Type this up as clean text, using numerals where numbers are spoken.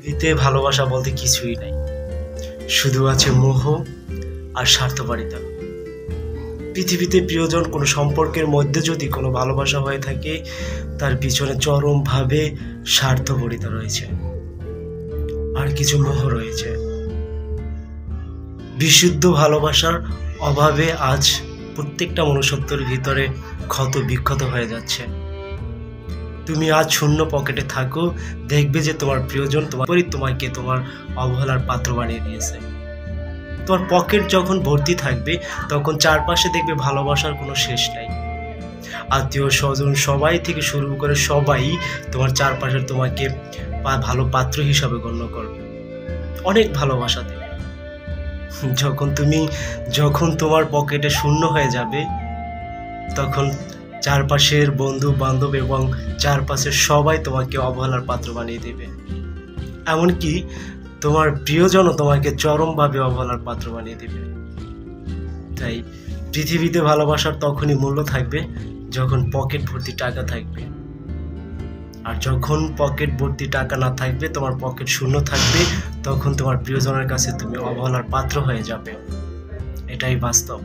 পৃথিবীতে ভালোবাসা বলতে কিছুই নাই, শুধু আছে মোহ আর স্বার্থপরিতা। পৃথিবীতে প্রিয়জন কোনো সম্পর্কের মধ্যে যদি কোনো ভালোবাসা হয়ে থাকে, তার পিছনে চরমভাবে স্বার্থপরিতা রয়েছে, আর কিছু মোহ রয়েছে। বিশুদ্ধ ভালোবাসার অভাবে আজ প্রত্যেকটা মনুষ্যত্বের ভিতরে ক্ষত বিক্ষত হয়ে যাচ্ছে। তুমি আজ শূন্য পকেটে থাকো, দেখবে যে তোমার প্রিয়জন তোমাকে তোমার অবহেলার পাত্র বানিয়ে দিয়েছে। তোমার পকেট যখন ভর্তি থাকবে, তখন চারপাশে দেখবে ভালোবাসার কোনো শেষ নাই। আত্মীয় স্বজন সবাই থেকে শুরু করে সবাই তোমার চারপাশে তোমাকে ভালো পাত্র হিসাবে গণ্য করবে, অনেক ভালোবাসা দেবে। যখন তোমার পকেটে শূন্য হয়ে যাবে, তখন চারপাশের বন্ধু বান্ধব এবং চারপাশের সবাই তোমাকে অবহেলার পাত্র বানিয়ে দেবে। এমনকি তোমার প্রিয়জনও তোমাকে চরমভাবে অবহেলার পাত্র বানিয়ে দেবে। তাই পৃথিবীতে ভালোবাসার তখনই মূল্য থাকবে যখন পকেট ভর্তি টাকা থাকবে, আর যখন পকেট ভর্তি টাকা না থাকবে, তোমার পকেট শূন্য থাকবে, তখন তোমার প্রিয়জনের কাছে তুমি অবহেলার পাত্র হয়ে যাবে। এটাই বাস্তব।